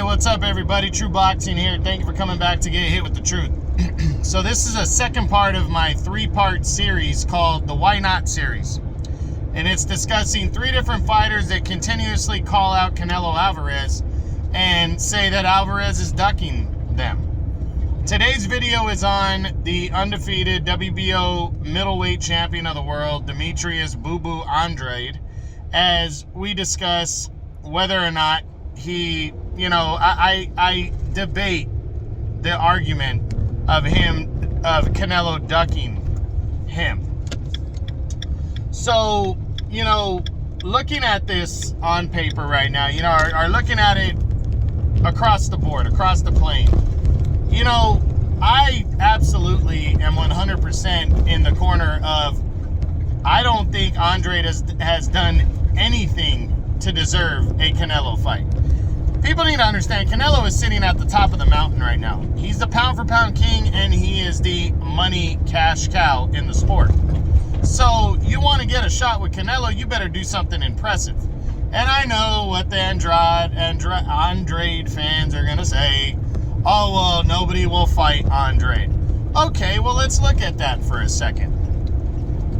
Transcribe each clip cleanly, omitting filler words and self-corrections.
what's up, everybody? True Boxing here. Thank you for coming back to get hit with the truth. So this is a second part of my three-part series called the Why Not series. And it's discussing three different fighters that continuously call out Canelo Alvarez and say that Alvarez is ducking them. Today's video is on the undefeated WBO middleweight champion of the world, Demetrius Boo Boo Andrade, as we discuss whether or not he, I debate the argument of Canelo ducking him. So, looking at this on paper right now, are looking at it across the board, across the plane. I absolutely am 100% in the corner of, I don't think Andrade has done anything to deserve a Canelo fight. People need to understand, Canelo is sitting at the top of the mountain right now. He's the pound-for-pound king, and he is the money cash cow in the sport. So you want to get a shot with Canelo, you better do something impressive. And I know what the Andrade fans are going to say. Oh, well, nobody will fight Andrade. Okay, well, let's look at that for a second.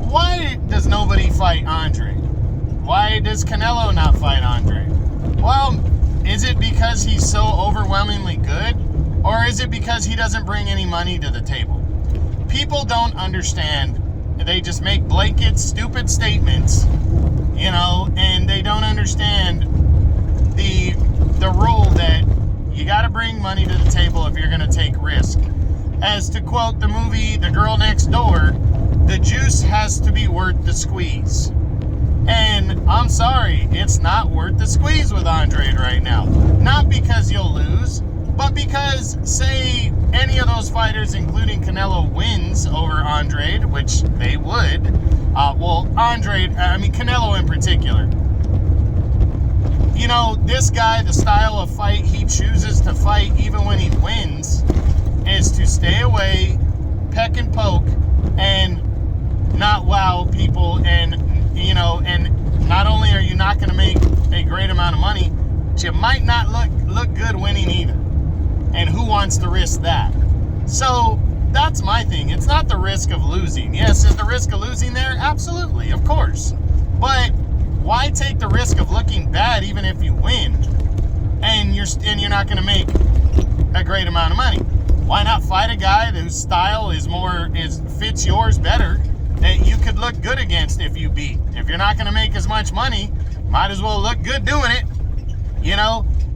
Why does nobody fight Andrade? Why does Canelo not fight Andrade? Well, is it because he's so overwhelmingly good? Or is it because he doesn't bring any money to the table? People don't understand. They just make blanket, stupid statements, and they don't understand the rule that you got to bring money to the table if you're going to take risk. As to quote the movie The Girl Next Door, the juice has to be worth the squeeze. And I'm sorry, it's not worth the squeeze with Andrade right now. Not because you'll lose, but because, say, any of those fighters, including Canelo, wins over Andrade, which they would. Canelo in particular. This guy, the style of fight he chooses to fight, even when he wins, is to stay away, peck and poke, and not wow people, and not only are you not going to make a great amount of money, but you might not look good winning either. And who wants to risk that? So that's my thing. It's not the risk of losing. Yes, is the risk of losing there? Absolutely, of course. But why take the risk of looking bad even if you win and you're not going to make a great amount of money? Why not fight a guy whose style fits yours better, that you could look good against if you beat? If you're not going to make as much money, might as well look good doing it,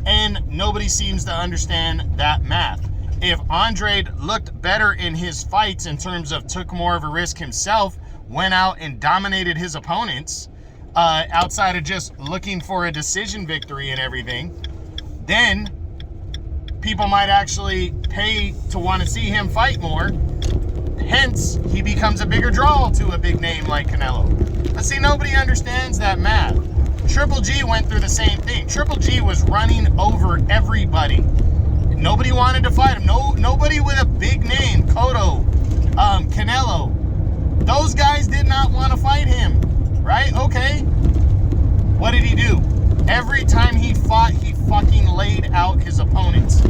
and nobody seems to understand that math. If Andrade looked better in his fights in terms of took more of a risk himself, went out and dominated his opponents, outside of just looking for a decision victory and everything, then people might actually pay to want to see him fight more. Hence, he becomes a bigger draw to a big name like Canelo. But see, nobody understands that math. Triple G went through the same thing. Triple G was running over everybody. Nobody wanted to fight him. Nobody with a big name, Cotto, Canelo. Those guys did not want to fight him, right? Okay. What did he do? Every time he fought, he fucking laid out his opponents,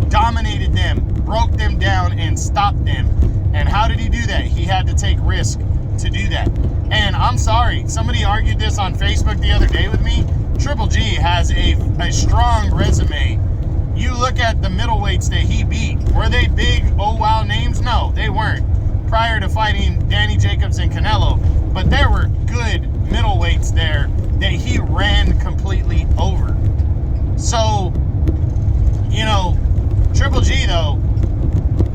dominated them, broke them down, and stopped them. And how did he do that? He had to take risk to do that. And I'm sorry, somebody argued this on Facebook the other day with me. Triple G has a strong resume. You look at the middleweights that he beat. Were they big, oh wow names? No, they weren't. Prior to fighting Danny Jacobs and Canelo. But there were good middleweights there that he ran completely over. So, Triple G though,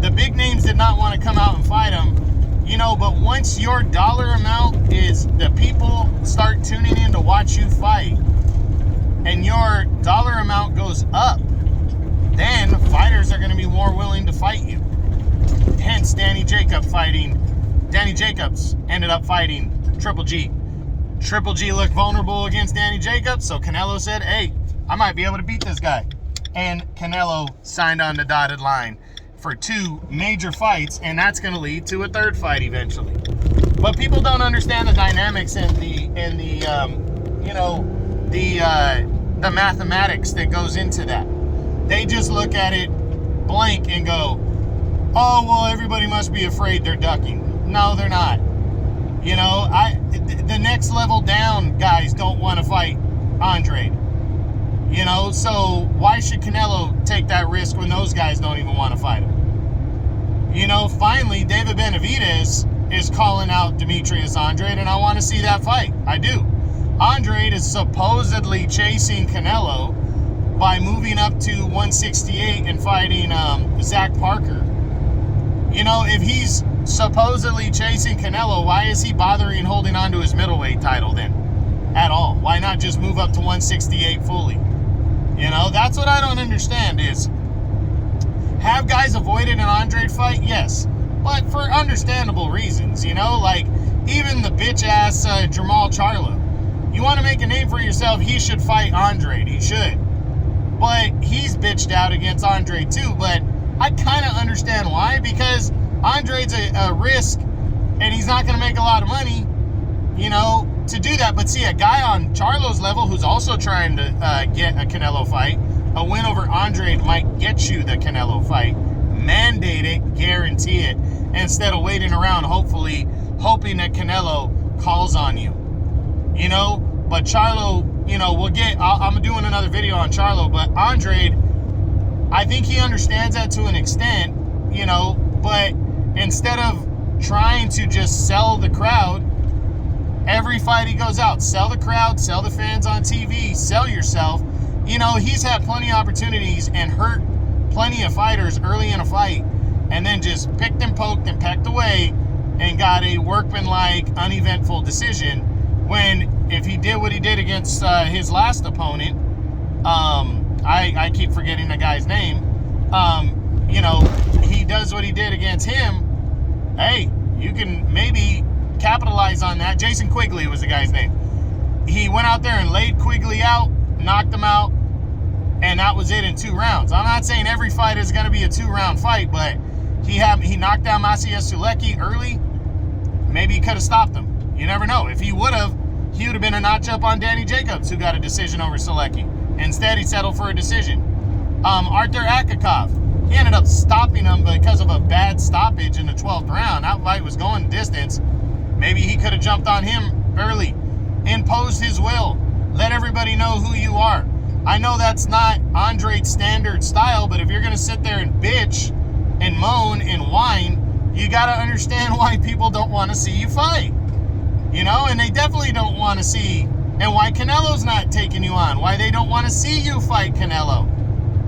the big names did not want to come out and fight him, but once your dollar amount is, the people start tuning in to watch you fight, and your dollar amount goes up, then fighters are going to be more willing to fight you. Hence, Danny Jacobs ended up fighting Triple G. Triple G looked vulnerable against Danny Jacobs, so Canelo said, hey, I might be able to beat this guy. And Canelo signed on the dotted line for 2 major fights, and that's going to lead to a 3rd fight eventually. But people don't understand the dynamics and the mathematics that goes into that. they just look at it blank and go, oh, well, everybody must be afraid they're ducking. No, they're not. You know, the next level down guys don't want to fight Andre. You know, so why should Canelo take that risk when those guys don't even want to fight him? You know, finally, David Benavidez is calling out Demetrius Andrade, and I want to see that fight. I do. Andrade is supposedly chasing Canelo by moving up to 168 and fighting Zach Parker. You know, if he's supposedly chasing Canelo, why is he bothering holding on to his middleweight title then? At all? Why not just move up to 168 fully? You know, that's what I don't understand is, have guys avoided an Andrade fight? Yes. But for understandable reasons, you know? Like, even the bitch-ass Jamal Charlo. You want to make a name for yourself, he should fight Andrade. He should. But he's bitched out against Andrade too, but I kind of understand why, because Andrade's a risk, and he's not going to make a lot of money, you know, to do that. But see, a guy on Charlo's level who's also trying to get a Canelo fight, a win over Andrade might get you the Canelo fight. Mandate it, guarantee it, instead of waiting around, hoping that Canelo calls on you. You know, but Charlo, you know, I'm doing another video on Charlo, but Andrade, I think he understands that to an extent, you know, but instead of trying to just sell the crowd, every fight he goes out, sell the crowd, sell the fans on TV, sell yourself. You know, he's had plenty of opportunities and hurt plenty of fighters early in a fight, and then just picked and poked and pecked away and got a workmanlike, uneventful decision, when if he did what he did against his last opponent, I keep forgetting the guy's name, you know, he does what he did against him, hey, you can maybe capitalize on that. Jason Quigley was the guy's name. He went out there and laid Quigley out, knocked him out, and that was it in 2 rounds. I'm not saying every fight is going to be a 2-round fight, but he knocked down Maciej Sulecki early. Maybe he could have stopped him. You never know. If he would have, he would have been a notch up on Danny Jacobs, who got a decision over Sulecki. Instead, he settled for a decision. Arthur Akakov, he ended up stopping him because of a bad stoppage in the 12th round. That fight was going distance. Maybe he could have jumped on him early, imposed his will, let everybody know who you are. I know that's not Andrade's standard style, but if you're going to sit there and bitch and moan and whine, you got to understand why people don't want to see you fight. You know, and they definitely don't want to see, and why Canelo's not taking you on, why they don't want to see you fight Canelo.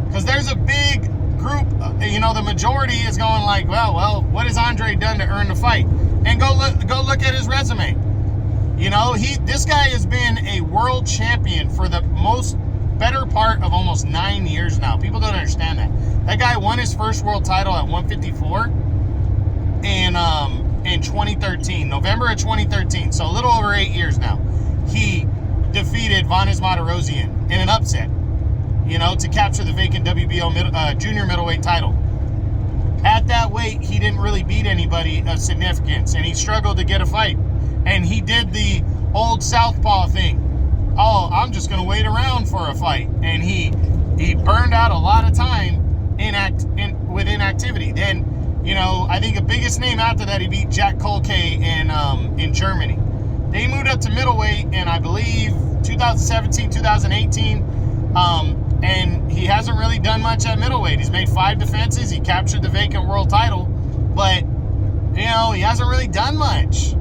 Because there's a big group, you know, the majority is going like, well, what has Andrade done to earn the fight? And go look at his resume. You know, this guy has been a world champion for the better part of almost 9 years now. People don't understand that. That guy won his first world title at 154 in 2013, November of 2013. So a little over 8 years now. He defeated Vanes Martirosyan in an upset, you know, to capture the vacant WBO junior middleweight title. At that weight, he didn't really beat anybody of significance, and he struggled to get a fight. And he did the old southpaw thing. Oh, I'm just going to wait around for a fight. And he burned out a lot of time with inactivity. Then, you know, I think the biggest name after that, he beat Jack Kolke in Germany. Then he moved up to middleweight in, I believe, 2017, 2018. And he hasn't really done much at middleweight. He's made 5 defenses. He captured the vacant world title. But, you know, he hasn't really done much.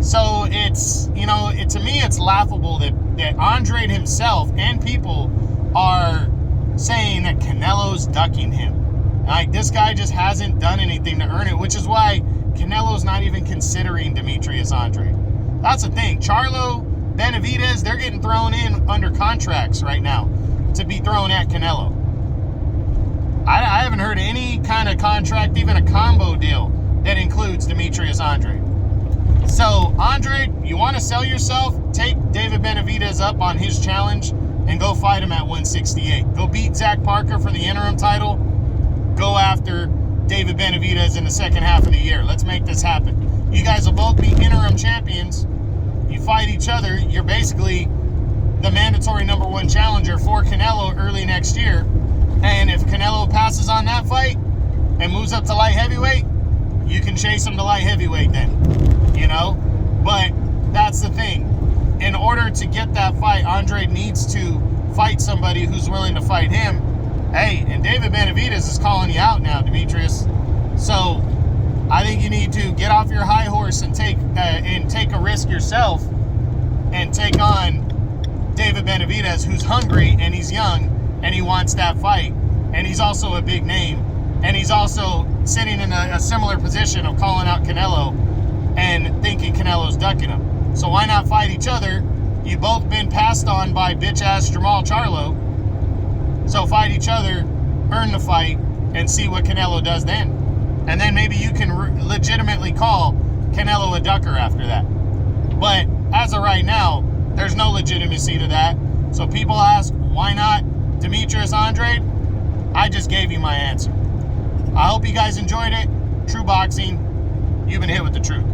So it's, you know, to me, it's laughable that Andrade himself and people are saying that Canelo's ducking him. Like, this guy just hasn't done anything to earn it, which is why Canelo's not even considering Demetrius Andrade. That's the thing. Charlo, Benavidez, they're getting thrown in under contracts right now to be thrown at Canelo. I haven't heard any kind of contract, even a combo deal, that includes Demetrius Andrade. So, Andrade, you want to sell yourself? Take David Benavidez up on his challenge and go fight him at 168. Go beat Zach Parker for the interim title. Go after David Benavidez in the second half of the year. Let's make this happen. You guys will both be interim champions. You fight each other. You're basically the mandatory #1 challenger for Canelo early next year. And if on that fight and moves up to light heavyweight, you can chase him to light heavyweight then, you know? But that's the thing. In order to get that fight, Andre needs to fight somebody who's willing to fight him. Hey, and David Benavidez is calling you out now, Demetrius. So I think you need to get off your high horse and take a risk yourself and take on David Benavidez, who's hungry and he's young and he wants that fight. And he's also a big name. And he's also sitting in a similar position of calling out Canelo and thinking Canelo's ducking him. So why not fight each other? You've both been passed on by bitch-ass Jamal Charlo. So fight each other, earn the fight, and see what Canelo does then. And then maybe you can legitimately call Canelo a ducker after that. But as of right now, there's no legitimacy to that. So people ask, why not Demetrius Andrade? I just gave you my answer. I hope you guys enjoyed it. True Boxing, you've been hit with the truth.